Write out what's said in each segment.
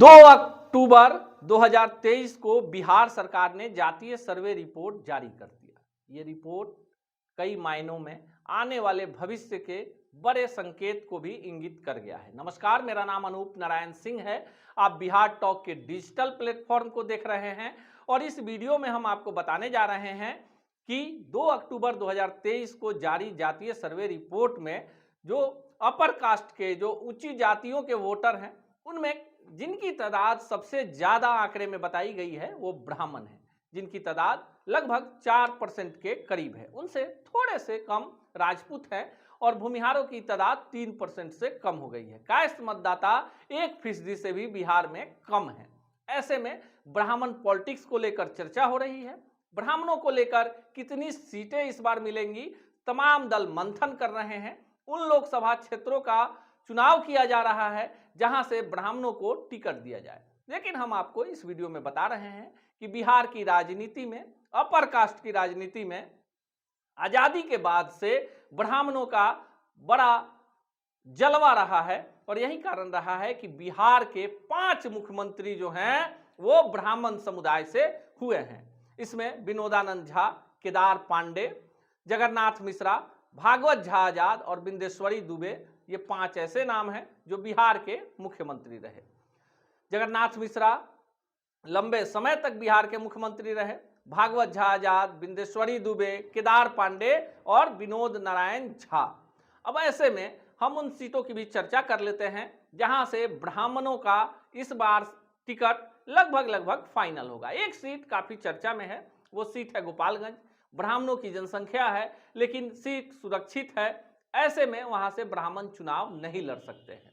2 अक्टूबर 2023 को बिहार सरकार ने जातीय सर्वे रिपोर्ट जारी कर दिया। ये रिपोर्ट कई मायनों में आने वाले भविष्य के बड़े संकेत को भी इंगित कर गया है। नमस्कार, मेरा नाम अनूप नारायण सिंह है। आप बिहार टॉक के डिजिटल प्लेटफॉर्म को देख रहे हैं और इस वीडियो में हम आपको बताने जा रहे हैं कि 2 अक्टूबर 2023 को जारी जातीय सर्वे रिपोर्ट में जो अपर कास्ट के जो ऊंची जातियों के वोटर हैं उनमें जिनकी तादाद सबसे ज्यादा आंकड़े में बताई गई है वो ब्राह्मण है, जिनकी तादाद लगभग 4% के करीब है। उनसे थोड़े से कम राजपूत हैं और भूमिहारों की तादाद 3% से कम हो गई है। कास्ट मतदाता 1% से भी बिहार में कम है। ऐसे में ब्राह्मण पॉलिटिक्स को लेकर चर्चा हो रही है। ब्राह्मणों को लेकर कितनी सीटें इस बार मिलेंगी, तमाम दल मंथन कर रहे हैं। उन लोकसभा क्षेत्रों का चुनाव किया जा रहा है जहां से ब्राह्मणों को टिकट दिया जाए। लेकिन हम आपको इस वीडियो में बता रहे हैं कि बिहार की राजनीति में, अपर कास्ट की राजनीति में आजादी के बाद से ब्राह्मणों का बड़ा जलवा रहा है और यही कारण रहा है कि बिहार के 5 मुख्यमंत्री जो हैं वो ब्राह्मण समुदाय से हुए हैं। इसमें विनोदानंद झा, केदार पांडे, जगन्नाथ मिश्रा, भागवत झा आजाद और बिंदेश्वरी दुबे, ये 5 ऐसे नाम हैं जो बिहार के मुख्यमंत्री रहे। जगन्नाथ मिश्रा लंबे समय तक बिहार के मुख्यमंत्री रहे। भागवत झा आजाद, बिंदेश्वरी दुबे, केदार पांडे और विनोद नारायण झा। अब ऐसे में हम उन सीटों की भी चर्चा कर लेते हैं जहां से ब्राह्मणों का इस बार टिकट लगभग फाइनल होगा। एक सीट काफी चर्चा में है, वो सीट है गोपालगंज। ब्राह्मणों की जनसंख्या है लेकिन सीट सुरक्षित है, ऐसे में वहां से ब्राह्मण चुनाव नहीं लड़ सकते हैं।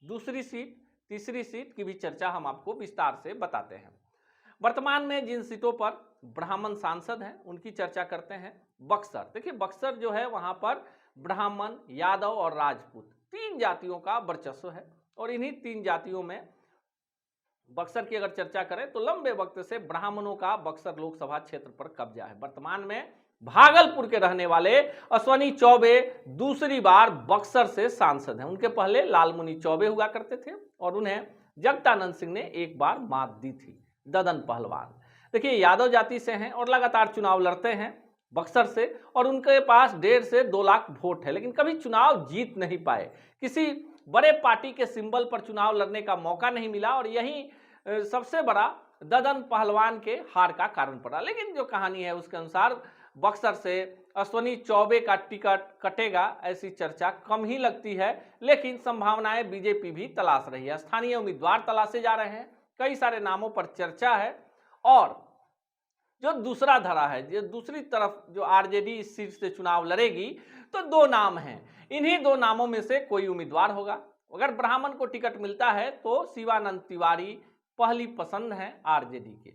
दूसरी सीट, तीसरी सीट की भी चर्चा हम आपको विस्तार से बताते हैं। वर्तमान में जिन सीटों पर ब्राह्मण सांसद हैं उनकी चर्चा करते हैं। बक्सर, देखिए बक्सर जो है वहां पर ब्राह्मण, यादव और राजपूत 3 जातियों का वर्चस्व है और इन्हीं 3 जातियों में बक्सर की अगर चर्चा करें तो लंबे वक्त से ब्राह्मणों का बक्सर लोकसभा क्षेत्र पर कब्जा है। वर्तमान में भागलपुर के रहने वाले अश्वनी चौबे दूसरी बार बक्सर से सांसद हैं। उनके पहले लालमुनि चौबे हुआ करते थे और उन्हें जगदानंद सिंह ने एक बार मात दी थी। ददन पहलवान देखिए यादव जाति से हैं और लगातार चुनाव लड़ते हैं बक्सर से और उनके पास 1.5 से 2 लाख वोट है, लेकिन कभी चुनाव जीत नहीं पाए। किसी बड़े पार्टी के सिंबल पर चुनाव लड़ने का मौका नहीं मिला और यही सबसे बड़ा ददन पहलवान के हार का कारण पड़ा। लेकिन जो कहानी है उसके अनुसार बक्सर से अश्वनी चौबे का टिकट कटेगा ऐसी चर्चा कम ही लगती है, लेकिन संभावनाएं बीजेपी भी तलाश रही है। स्थानीय उम्मीदवार तलाशे जा रहे हैं, कई सारे नामों पर चर्चा है और जो दूसरा धड़ा है, जो दूसरी तरफ जो आरजेडी इस सीट से चुनाव लड़ेगी तो 2 नाम हैं। इन्हीं 2 नामों में से कोई उम्मीदवार होगा। अगर ब्राह्मण को टिकट मिलता है तो शिवानंद तिवारी पहली पसंद है आरजेडी के।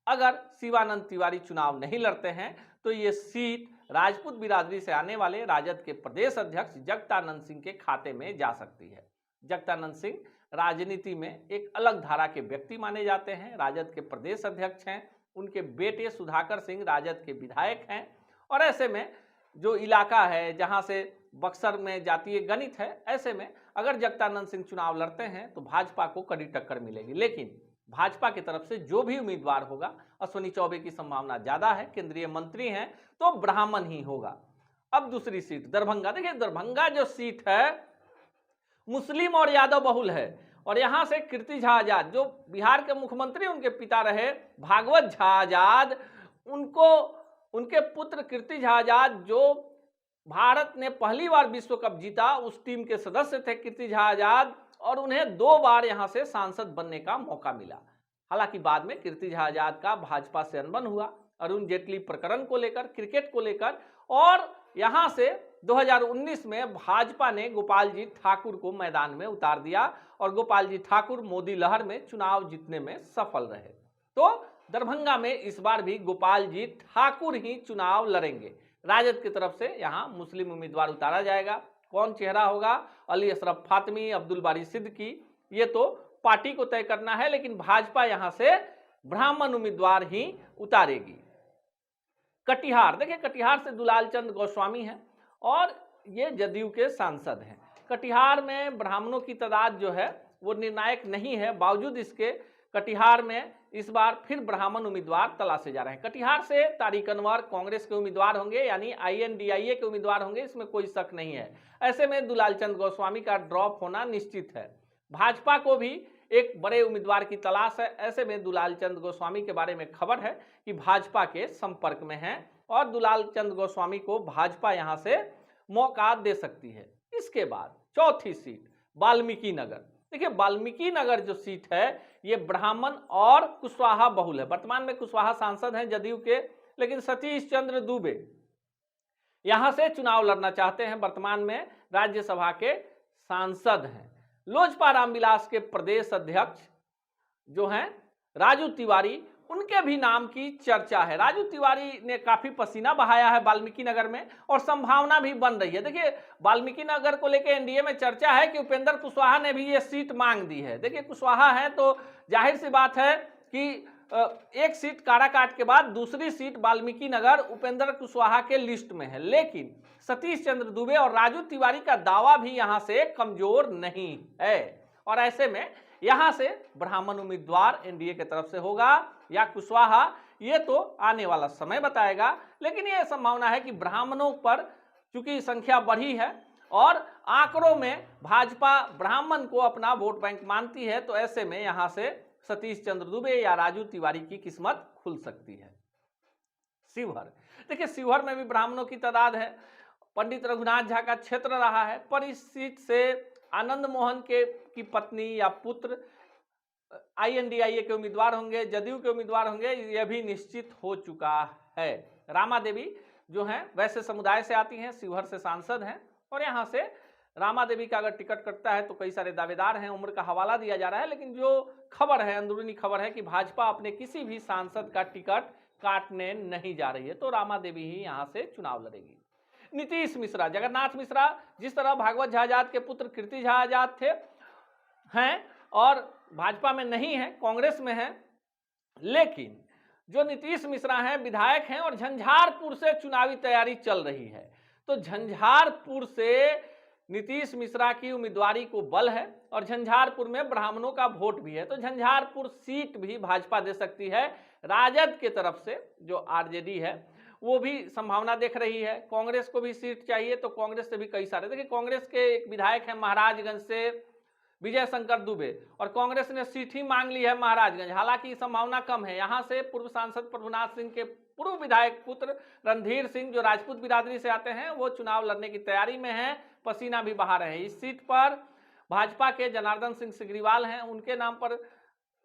अगर शिवानंद तिवारी चुनाव नहीं लड़ते हैं तो ये सीट राजपूत बिरादरी से आने वाले राजद के प्रदेश अध्यक्ष जगदानंद सिंह के खाते में जा सकती है। जगदानंद सिंह राजनीति में एक अलग धारा के व्यक्ति माने जाते हैं, राजद के प्रदेश अध्यक्ष हैं। उनके बेटे सुधाकर सिंह राजद के विधायक हैं और ऐसे में जो इलाका है जहां से बक्सर में जातीय गणित है, ऐसे में अगर जगदानंद सिंह चुनाव लड़ते हैं तो भाजपा को कड़ी टक्कर मिलेगी। लेकिन भाजपा की तरफ से जो भी उम्मीदवार होगा, अश्वनी चौबे की संभावना ज्यादा है, केंद्रीय मंत्री हैं, तो ब्राह्मण ही होगा। अब दूसरी सीट दरभंगा, देखिए दरभंगा जो सीट है मुस्लिम और यादव बहुल है और यहां से कीर्ति झा आजाद जो बिहार के मुख्यमंत्री उनके पिता रहे भागवत झा आजाद, उनके पुत्र कीर्ति झा आजाद जो भारत ने पहली बार विश्व कप जीता उस टीम के सदस्य थे कीर्ति झा आजाद और उन्हें 2 बार यहां से सांसद बनने का मौका मिला। हालांकि बाद में कीर्ति झा आजाद का भाजपा से अनबन हुआ अरुण जेटली प्रकरण को लेकर, क्रिकेट को लेकर, और यहां से 2019 में भाजपा ने गोपाल जी ठाकुर को मैदान में उतार दिया और गोपाल जी ठाकुर मोदी लहर में चुनाव जीतने में सफल रहे। तो दरभंगा में इस बार भी गोपाल जी ठाकुर ही चुनाव लड़ेंगे। राजद की तरफ से यहां मुस्लिम उम्मीदवार उतारा जाएगा। कौन चेहरा होगा, अली अशरफ फातमी, अब्दुल बारी सिद्दीकी, ये तो पार्टी को तय करना है, लेकिन भाजपा यहां से ब्राह्मण उम्मीदवार ही उतारेगी। कटिहार, देखिए कटिहार से दुलाल चंद गोस्वामी हैं और ये जदयू के सांसद हैं। कटिहार में ब्राह्मणों की तादाद जो है वो निर्णायक नहीं है, बावजूद इसके कटिहार में इस बार फिर ब्राह्मण उम्मीदवार तलाशे जा रहे हैं। कटिहार से तारिक अनवर कांग्रेस के उम्मीदवार होंगे, यानी INDIA के उम्मीदवार होंगे, इसमें कोई शक नहीं है। ऐसे में दुलाल चंद गोस्वामी का ड्रॉप होना निश्चित है। भाजपा को भी एक बड़े उम्मीदवार की तलाश है। ऐसे में दुलाल चंद गोस्वामी के बारे में खबर है कि भाजपा के संपर्क में हैं और दुलाल चंद गोस्वामी को भाजपा यहां से मौका दे सकती है। इसके बाद चौथी सीट वाल्मीकि नगर। देखिए, वाल्मीकि नगर जो सीट है ये ब्राह्मण और कुशवाहा बहुल है। वर्तमान में कुशवाहा सांसद हैं जदयू के, लेकिन सतीश चंद्र दुबे यहां से चुनाव लड़ना चाहते हैं। वर्तमान में राज्यसभा के सांसद हैं। लोजपा रामविलास के प्रदेश अध्यक्ष जो हैं राजू तिवारी, उनके भी नाम की चर्चा है। राजू तिवारी ने काफी पसीना बहाया है वाल्मीकि नगर में और संभावना भी बन रही है। देखिए, वाल्मीकि नगर को लेकर एनडीए में चर्चा है कि उपेंद्र कुशवाहा ने भी ये सीट मांग दी है। देखिए, कुशवाहा है तो जाहिर सी बात है कि एक सीट काराकाट के बाद दूसरी सीट वाल्मीकि नगर उपेंद्र कुशवाहा के लिस्ट में है, लेकिन सतीश चंद्र दुबे और राजू तिवारी का दावा भी यहां से कमजोर नहीं है। और ऐसे में यहां से ब्राह्मण उम्मीदवार एनडीए की तरफ से होगा या कुशवाहा, ये तो आने वाला समय बताएगा। लेकिन यह संभावना है कि ब्राह्मणों पर चूंकि संख्या बढ़ी है और आंकड़ों में भाजपा ब्राह्मण को अपना वोट बैंक मानती है, तो ऐसे में यहां से सतीश चंद्र दुबे या राजू तिवारी की किस्मत खुल सकती है। शिवहर, देखिए शिवहर में भी ब्राह्मणों की तादाद है। पंडित रघुनाथ झा का क्षेत्र रहा है, पर इस सीट से आनंद मोहन की पत्नी या पुत्र INDIA के उम्मीदवार होंगे, जदयू के उम्मीदवार होंगे, यह भी निश्चित हो चुका है। रामा देवी जो हैं वैसे समुदाय से आती हैं, शिवहर से सांसद हैं और यहाँ से रामा देवी का अगर टिकट कटता है तो कई सारे दावेदार हैं, उम्र का हवाला दिया जा रहा है। लेकिन जो खबर है, अंदरूनी खबर है कि भाजपा अपने किसी भी सांसद का टिकट काटने नहीं जा रही है, तो रामा देवी ही यहाँ से चुनाव लड़ेगी। नीतीश मिश्रा, जगन्नाथ मिश्रा, जिस तरह भागवत झा आजाद के पुत्र कीर्ति झा आजाद थे हैं और भाजपा में नहीं है, कांग्रेस में है, लेकिन जो नीतीश मिश्रा हैं विधायक हैं और झंझारपुर से चुनावी तैयारी चल रही है। तो झंझारपुर से नीतीश मिश्रा की उम्मीदवारी को बल है और झंझारपुर में ब्राह्मणों का वोट भी है, तो झंझारपुर सीट भी भाजपा दे सकती है। राजद के तरफ से जो RJD है वो भी संभावना देख रही है। कांग्रेस को भी सीट चाहिए, तो कांग्रेस से भी कई सारे, देखिए कांग्रेस के एक विधायक हैं महाराजगंज से विजय शंकर दुबे, और कांग्रेस ने सीट ही मांग ली है महाराजगंज, हालांकि संभावना कम है। यहां से पूर्व सांसद प्रभुनाथ सिंह के पूर्व विधायक पुत्र रणधीर सिंह जो राजपूत बिरादरी से आते हैं, वो चुनाव लड़ने की तैयारी में हैं, पसीना भी बहा रहे हैं। इस सीट पर भाजपा के जनार्दन सिंह सिग्रीवाल हैं, उनके नाम पर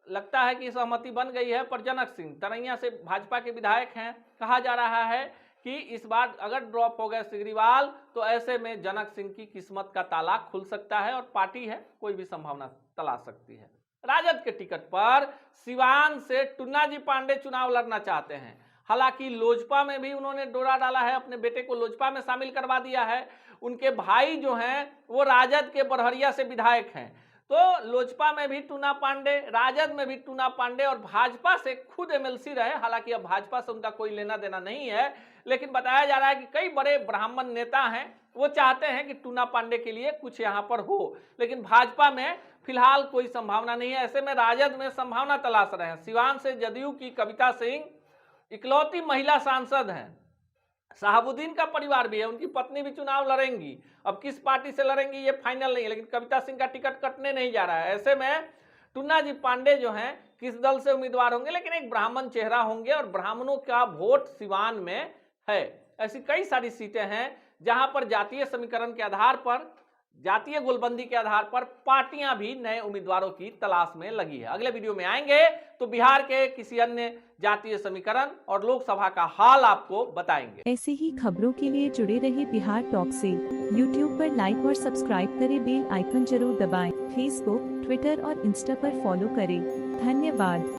लगता है कि सहमति बन गई है, पर जनक सिंह तरैया से भाजपा के विधायक हैं। कहा जा रहा है कि इस बार अगर ड्रॉप हो गए सिग्रीवाल तो ऐसे में जनक सिंह की किस्मत का ताला खुल सकता है और पार्टी है कोई भी संभावना तलाश सकती है। राजद के टिकट पर सिवान से टुन्ना जी पांडे चुनाव लड़ना चाहते हैं। हालांकि लोजपा में भी उन्होंने डोरा डाला है, अपने बेटे को लोजपा में शामिल करवा दिया है। उनके भाई जो हैं वो राजद के बरहरिया से विधायक हैं, तो लोजपा में भी टूना पांडे, राजद में भी टूना पांडे और भाजपा से खुद MLC रहे। हालांकि अब भाजपा से उनका कोई लेना देना नहीं है, लेकिन बताया जा रहा है कि कई बड़े ब्राह्मण नेता हैं वो चाहते हैं कि टूना पांडे के लिए कुछ यहाँ पर हो, लेकिन भाजपा में फिलहाल कोई संभावना नहीं है। ऐसे में राजद में संभावना तलाश रहे हैं। सिवान से जदयू की कविता सिंह इकलौती महिला सांसद हैं। साहबुद्दीन का परिवार भी है, उनकी पत्नी भी चुनाव लड़ेंगी। अब किस पार्टी से लड़ेंगी ये फाइनल नहीं है, लेकिन कविता सिंह का टिकट कटने नहीं जा रहा है। ऐसे में टुन्ना जी पांडे जो हैं किस दल से उम्मीदवार होंगे, लेकिन एक ब्राह्मण चेहरा होंगे और ब्राह्मणों का वोट सिवान में है। ऐसी कई सारी सीटें हैं जहां पर जातीय समीकरण के आधार पर, जातीय गोलबंदी के आधार पर पार्टियां भी नए उम्मीदवारों की तलाश में लगी है। अगले वीडियो में आएंगे तो बिहार के किसी अन्य जातीय समीकरण और लोकसभा का हाल आपको बताएंगे। ऐसे ही खबरों के लिए जुड़े रहे बिहार टॉक से। यूट्यूब पर लाइक और सब्सक्राइब करें, बेल आइकन जरूर दबाएं। फेसबुक, ट्विटर और इंस्टा पर फॉलो करें। धन्यवाद।